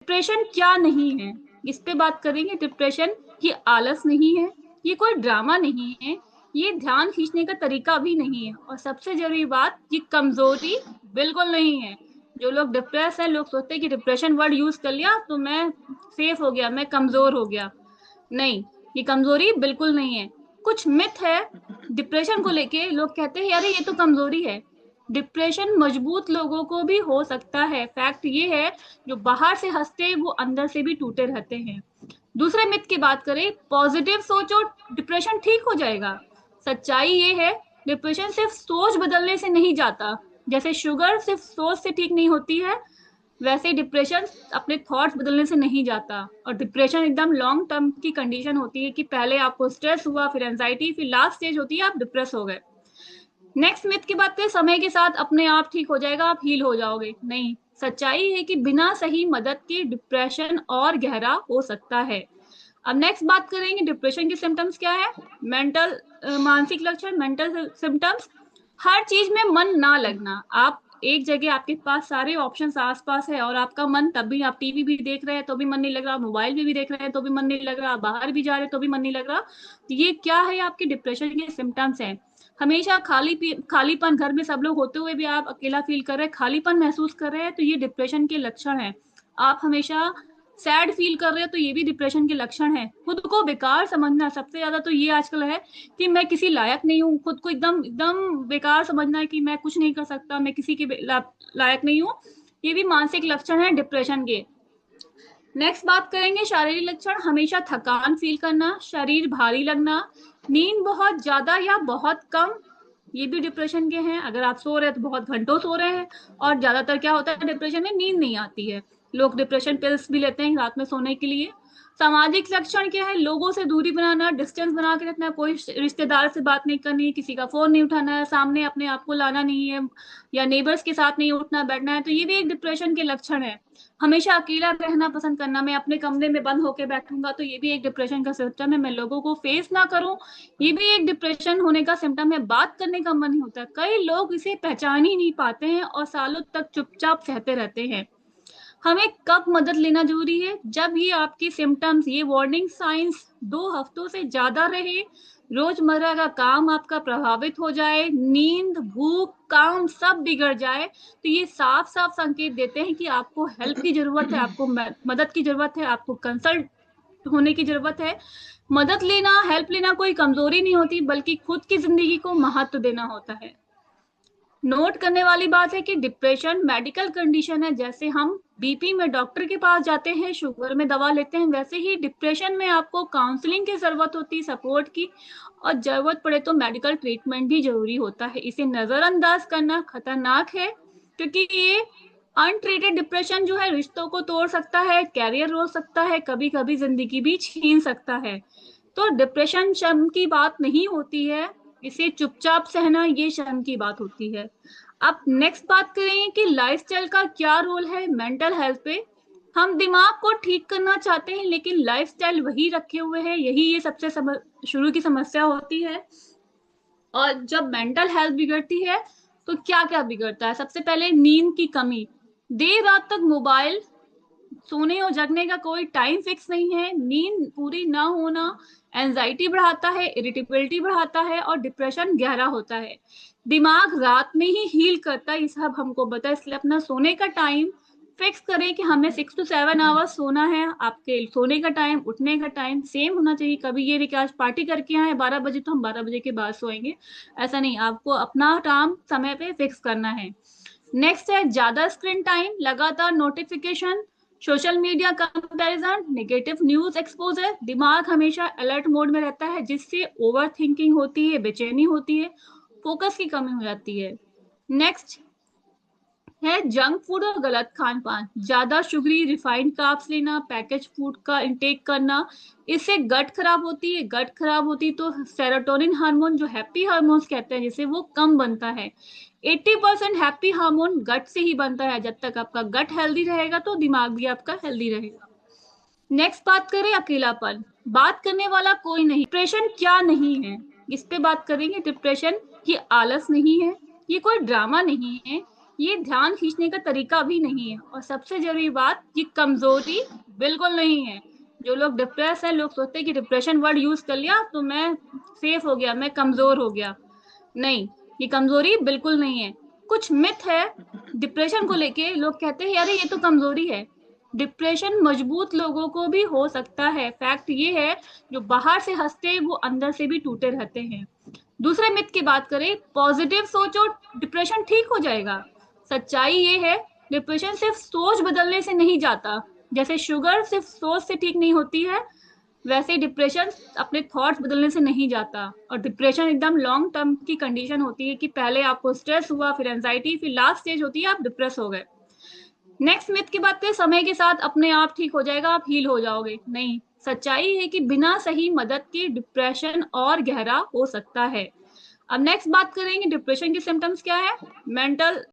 Depression क्या नहीं है, इस पे बात करेंगे। डिप्रेशन ये आलस नहीं है, ये कोई ड्रामा नहीं है, ये ध्यान खींचने का तरीका भी नहीं है, और सबसे जरूरी बात, ये कमजोरी बिल्कुल नहीं है। जो लोग डिप्रेस है, लोग सोचते हैं कि डिप्रेशन वर्ड यूज कर लिया तो मैं सेफ हो गया, मैं कमजोर हो गया। नहीं, ये कमजोरी बिल्कुल नहीं है। कुछ मिथ है डिप्रेशन को लेके, लोग कहते हैं अरे ये तो कमजोरी है। डिप्रेशन मजबूत लोगों को भी हो सकता है, फैक्ट ये है। जो बाहर से हंसते हैं वो अंदर से भी टूटे रहते हैं। दूसरे मिथ की बात करें, पॉजिटिव सोचो डिप्रेशन ठीक हो जाएगा। सच्चाई ये है, डिप्रेशन सिर्फ सोच बदलने से नहीं जाता। जैसे शुगर सिर्फ सोच से ठीक नहीं होती है, वैसे डिप्रेशन अपने थॉट्स बदलने से नहीं जाता। और डिप्रेशन एकदम लॉन्ग टर्म की कंडीशन होती है कि पहले आपको स्ट्रेस हुआ, फिर एंजाइटी, फिर लास्ट स्टेज होती है आप डिप्रेस हो गए। नेक्स्ट मिथ की बात करें, समय के साथ अपने आप ठीक हो जाएगा, आप हील हो जाओगे। नहीं, सच्चाई है कि बिना सही मदद के डिप्रेशन और गहरा हो सकता है। अब नेक्स्ट बात करेंगे डिप्रेशन के सिम्टम्स क्या है। मेंटल, मानसिक लक्षण, मेंटल सिम्टम्स। हर चीज में मन ना लगना। आप एक जगह, आपके पास सारे ऑप्शंस आसपास है और आपका मन, तब भी आप टीवी भी देख रहे हैं तो भी मन नहीं लग रहा, मोबाइल भी देख रहे हैं तो भी मन नहीं लग रहा, आप बाहर भी जा रहे हैं तो भी मन नहीं लग रहा, तो ये क्या है, आपके डिप्रेशन के सिम्टम्स हैं। हमेशा खालीपन, घर में सब लोग होते हुए भी आप अकेला फील कर रहे हैं, खालीपन महसूस कर रहे हैं, तो ये डिप्रेशन के लक्षण है। आप हमेशा सैड फील कर रहे हो तो ये भी डिप्रेशन के लक्षण है। खुद को बेकार समझना, सबसे ज्यादा तो ये आजकल है कि मैं किसी लायक नहीं हूँ, खुद को एकदम एकदम बेकार समझना है कि मैं कुछ नहीं कर सकता, मैं किसी के लायक नहीं हूँ। ये भी मानसिक लक्षण है डिप्रेशन के। नेक्स्ट बात करेंगे शारीरिक लक्षण। हमेशा थकान फील करना, शरीर भारी लगना, नींद बहुत ज्यादा या बहुत कम, ये भी डिप्रेशन के हैं। अगर आप सो रहे हैं तो बहुत घंटों सो रहे हैं। और ज्यादातर क्या होता है डिप्रेशन में, नींद नहीं आती है। लोग डिप्रेशन पिल्स भी लेते हैं रात में सोने के लिए। सामाजिक लक्षण क्या है, लोगों से दूरी बनाना, डिस्टेंस बना के रखना, कोई रिश्तेदार से बात नहीं करनी, किसी का फोन नहीं उठाना है, सामने अपने आप को लाना नहीं है, या नेबर्स के साथ नहीं उठना बैठना है, तो ये भी एक डिप्रेशन के लक्षण है। हमेशा अकेला रहना पसंद करना, मैं अपने कमरे में बंद होकर बैठूंगा, तो ये भी एक डिप्रेशन का सिम्टम है। मैं लोगों को फेस ना करूं, ये भी एक डिप्रेशन होने का सिम्टम है। बात करने का मन नहीं होता, कई लोग इसे पहचान ही नहीं पाते हैं और सालों तक चुपचाप सहते रहते हैं। हमें कब मदद लेना जरूरी है, जब ये आपकी सिम्टम्स, ये वार्निंग साइंस 2 हफ्तों से ज्यादा रहे, रोजमर्रा का काम आपका प्रभावित हो जाए, नींद, भूख, काम सब बिगड़ जाए, तो ये साफ साफ संकेत देते हैं कि आपको हेल्प की जरूरत है, आपको मदद की जरूरत है, आपको कंसल्ट होने की जरूरत है। मदद लेना, हेल्प लेना कोई कमजोरी नहीं होती, बल्कि खुद की जिंदगी को महत्व देना होता है। नोट करने वाली बात है कि डिप्रेशन मेडिकल कंडीशन है। जैसे हम बीपी में डॉक्टर के पास जाते हैं, शुगर में दवा लेते हैं, वैसे ही डिप्रेशन में आपको काउंसलिंग की जरूरत होती है, सपोर्ट की, और जरूरत पड़े तो मेडिकल ट्रीटमेंट भी जरूरी होता है। इसे नजरअंदाज करना खतरनाक है, क्योंकि ये अनट्रीटेड डिप्रेशन जो है रिश्तों को तोड़ सकता है, कैरियर रोक सकता है, कभी कभी जिंदगी भी छीन सकता है। तो डिप्रेशन शर्म की बात नहीं होती है, इसे चुपचाप सहना ये शर्म की बात होती है। अब नेक्स्ट बात करें कि लाइफस्टाइल का क्या रोल है मेंटल हेल्थ पे। हम दिमाग को ठीक करना चाहते हैं लेकिन लाइफस्टाइल वही रखे हुए है, यही ये सबसे शुरू की समस्या होती है। और जब मेंटल हेल्थ बिगड़ती है तो क्या क्या बिगड़ता है, सबसे पहले नींद की कमी। देर रात तक मोबाइल, सोने और जगने का कोई टाइम फिक्स नहीं है, नींद पूरी ना होना एंजाइटी बढ़ाता है, इरिटेबिलिटी बढ़ाता है और डिप्रेशन गहरा होता है। दिमाग रात में ही हील करता है, ये सब हमको पता है, इसलिए अपना सोने का टाइम फिक्स करें कि हमें 6 to 7 आवर्स सोना है। आपके सोने का टाइम, उठने का टाइम सेम होना चाहिए। कभी ये भी कि आज पार्टी करके आए 12 बजे तो हम 12 बजे के बाद सोएंगे, ऐसा नहीं, आपको अपना टाइम समय पे फिक्स करना है। नेक्स्ट है ज्यादा स्क्रीन टाइम, लगातार notification, social media comparison, negative news exposure. दिमाग हमेशा अलर्ट मोड में रहता है, जिससे ओवर थिंकिंग होती है, बेचैनी होती है, फोकस की कमी हो जाती है। नेक्स्ट है जंक फूड और गलत खान पान, ज्यादा शुगरी रिफाइंड कार्ब्स लेना, पैकेज फूड का इंटेक करना, इससे गट खराब होती है। गट खराब होती तो सेरोटोनिन हार्मोन, जो हैप्पी हार्मोन्स कहते हैं, जिसे वो कम बनता है। 80% हैप्पी हार्मोन गट से ही बनता है। जब तक आपका गट हेल्दी रहेगा तो दिमाग भी आपका हेल्दी रहेगा। नेक्स्ट बात करें अकेलापन, बात करने वाला कोई नहीं। डिप्रेशन क्या नहीं है, इस पे बात करेंगे। डिप्रेशन ये आलस नहीं है, ये कोई ड्रामा नहीं है, ये ध्यान खींचने का तरीका भी नहीं है और सबसे जरूरी बात, ये कमजोरी बिल्कुल नहीं है। जो लोग डिप्रेस है, लोग सोचते हैं कि डिप्रेशन वर्ड यूज कर लिया तो मैं सेफ हो गया, मैं कमजोर हो गया। नहीं, ये कमजोरी बिल्कुल नहीं है। कुछ मिथ है डिप्रेशन को लेके, लोग कहते हैं अरे ये तो कमजोरी है। डिप्रेशन मजबूत लोगों को भी हो सकता है। फैक्ट ये है, जो बाहर से हंसते हैं वो अंदर से भी टूटे रहते हैं। दूसरे मिथ की बात करें, पॉजिटिव सोचो डिप्रेशन ठीक हो जाएगा। सच्चाई ये है, डिप्रेशन सिर्फ सोच बदलने से नहीं जाता। जैसे शुगर सिर्फ सोच से ठीक नहीं होती है, वैसे ही डिप्रेशन अपने थॉट्स बदलने से नहीं जाता। और डिप्रेशन एकदम लॉन्ग टर्म की कंडीशन होती है कि पहले आपको स्ट्रेस हुआ, फिर एंजाइटी, फिर लास्ट स्टेज होती है आप डिप्रेस हो गए। नेक्स्ट मिथ की बात करें, समय के साथ अपने आप ठीक हो जाएगा, आप हील हो जाओगे। नहीं, सच्चाई है कि बिना सही मदद के डिप्रेशन और गहरा हो सकता है। अब नेक्स्ट बात करेंगे डिप्रेशन के सिम्टम्स क्या है। मेंटल